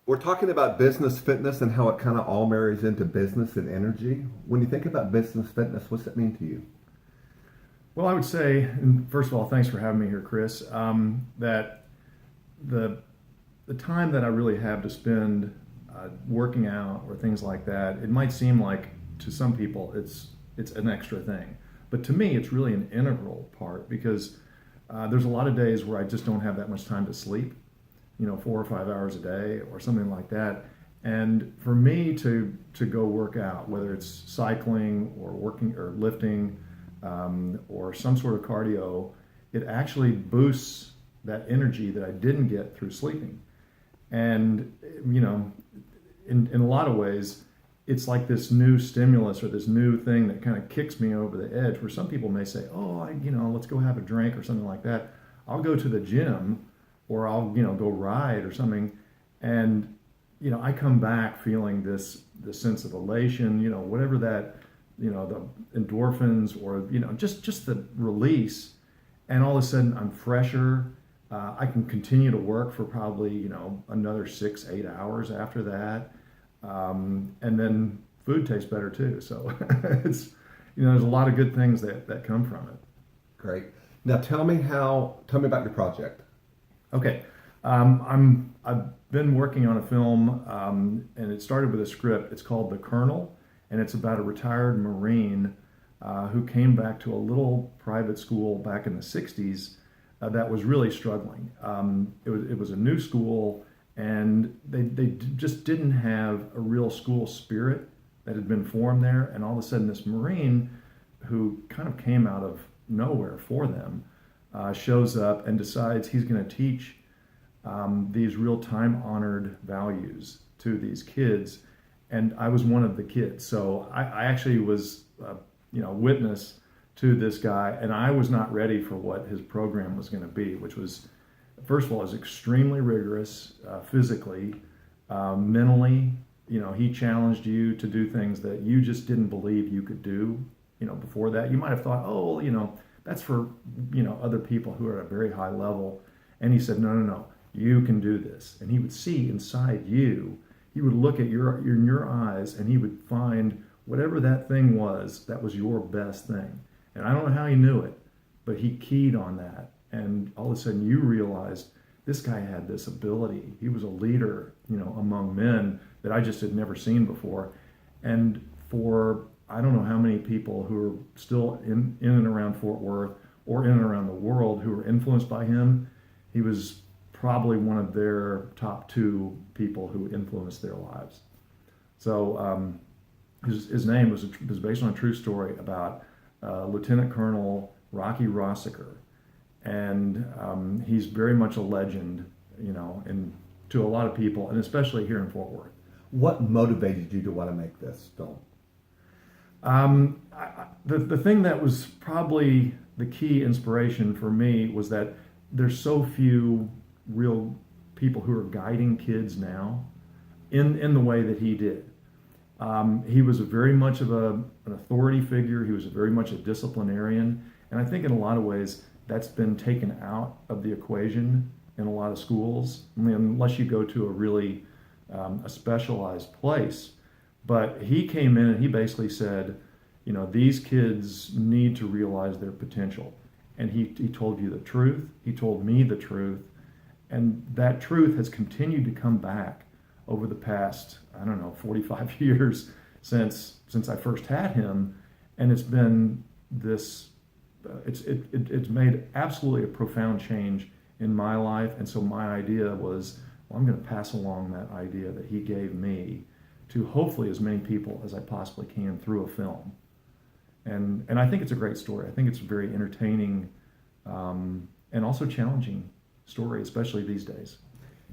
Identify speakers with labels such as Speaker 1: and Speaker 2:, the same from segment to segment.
Speaker 1: We're talking about business fitness and how it kind of all marries into business and energy. When you think about business fitness, what's that mean to you?
Speaker 2: Well, I would say, and first of all, thanks for having me here, Chris. That the the time that I really have to spend working out or things like that, it might seem like to some people it's an extra thing, but to me, it's really an integral part because there's a lot of days where I just don't have that much time to sleep, 4 or 5 hours a day or something like that. And for me to go work out, whether it's cycling or working or lifting or some sort of cardio, it actually boosts that energy that I didn't get through sleeping. And in a lot of ways, it's like this new stimulus or this new thing that kind of kicks me over the edge. Where some people may say, "Oh, let's go have a drink or something like that." I'll go to the gym, or I'll go ride or something, and I come back feeling this sense of elation, whatever that, the endorphins or just the release, and all of a sudden I'm fresher. I can continue to work for probably another 6-8 hours after that, and then food tastes better too. So it's there's a lot of good things that come from it.
Speaker 1: Great. Now tell me about your project.
Speaker 2: Okay. I've been working on a film, and it started with a script. It's called The Colonel, and it's about a retired Marine who came back to a little private school back in the 60s that was really struggling. It was a new school, and they just didn't have a real school spirit that had been formed there. And all of a sudden, this Marine who kind of came out of nowhere for them shows up and decides he's going to teach these real time-honored values to these kids. And I was one of the kids, so I actually was witness to this guy, and I was not ready for what his program was going to be, which was, first of all, it was extremely rigorous physically, mentally. He challenged you to do things that you just didn't believe you could do. Before that, you might have thought, oh, that's for other people who are at a very high level. And he said, no, no, no, you can do this. And he would see inside you. He would look at your eyes, and he would find whatever that thing was that was your best thing. And I don't know how he knew it, but he keyed on that. And all of a sudden you realized this guy had this ability. He was a leader, among men that I just had never seen before. And for I don't know how many people who are still in and around Fort Worth or in and around the world who were influenced by him, he was probably one of their top two people who influenced their lives. So his name was based on a true story about Lieutenant Colonel Rocky Rossiker, and he's very much a legend, and to a lot of people, and especially here in Fort Worth.
Speaker 1: What motivated you to want to make this film?
Speaker 2: The thing that was probably the key inspiration for me was that there's so few real people who are guiding kids now in the way that he did. He was very much of an authority figure. He was very much a disciplinarian. And I think in a lot of ways that's been taken out of the equation in a lot of schools, unless you go to a really a specialized place. But he came in and he basically said, these kids need to realize their potential. And he told you the truth. He told me the truth. And that truth has continued to come back over the past, 45 years since I first had him. And it's been this, it's made absolutely a profound change in my life. And so my idea was, well, I'm going to pass along that idea that he gave me to hopefully as many people as I possibly can through a film. And I think it's a great story. I think it's a very entertaining and also challenging story, especially these days.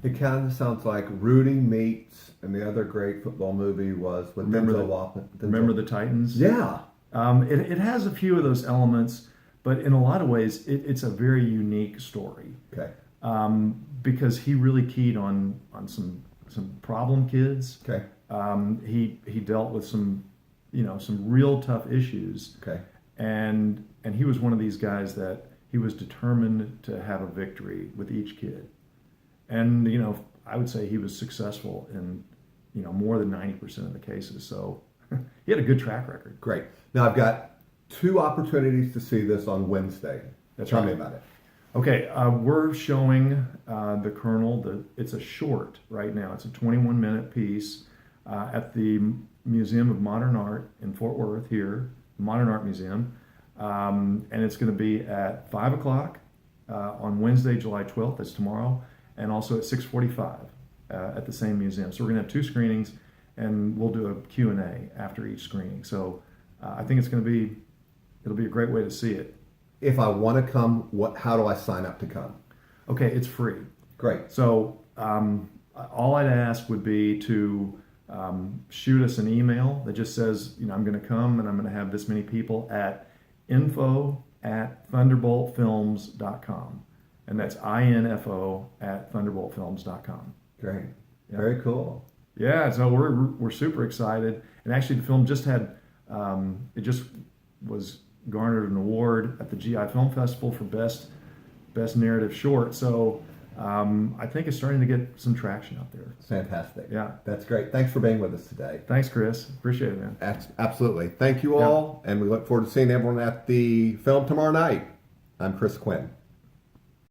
Speaker 1: It kind of sounds like Rooting meets, and the other great football movie was with Denzel Washington.
Speaker 2: Remember the Titans?
Speaker 1: Yeah.
Speaker 2: It has a few of those elements, but in a lot of ways, it's a very unique story.
Speaker 1: Okay.
Speaker 2: Because he really keyed on some problem kids.
Speaker 1: Okay.
Speaker 2: He dealt with some real tough issues.
Speaker 1: Okay.
Speaker 2: And he was one of these guys that he was determined to have a victory with each kid. And I would say he was successful in, more than 90% of the cases. So he had a good track record.
Speaker 1: Great. Now I've got 2 opportunities to see this on Wednesday. Tell me about it.
Speaker 2: Okay, we're showing The Colonel. It's a short right now. It's a 21-minute piece at the Museum of Modern Art in Fort Worth here, Modern Art Museum. And it's going to be at 5 o'clock on Wednesday, July 12th. That's tomorrow. And also at 6:45 at the same museum. So we're going to have 2 screenings, and we'll do a Q&A after each screening. So I think it'll be a great way to see it.
Speaker 1: If I want to come, how do I sign up to come?
Speaker 2: Okay, it's free.
Speaker 1: Great.
Speaker 2: So all I'd ask would be to shoot us an email that just says, I'm going to come and I'm going to have this many people at info@thunderboltfilms.com. And that's info@thunderboltfilms.com.
Speaker 1: Great.
Speaker 2: Yeah.
Speaker 1: Very cool.
Speaker 2: Yeah, so we're super excited. And actually the film just had, it just was garnered an award at the GI Film Festival for best narrative short. So I think it's starting to get some traction out there.
Speaker 1: Fantastic.
Speaker 2: Yeah.
Speaker 1: That's great. Thanks for being with us today.
Speaker 2: Thanks, Chris. Appreciate it, man.
Speaker 1: Absolutely. Thank you all, and we look forward to seeing everyone at the film tomorrow night. I'm Chris Quinn.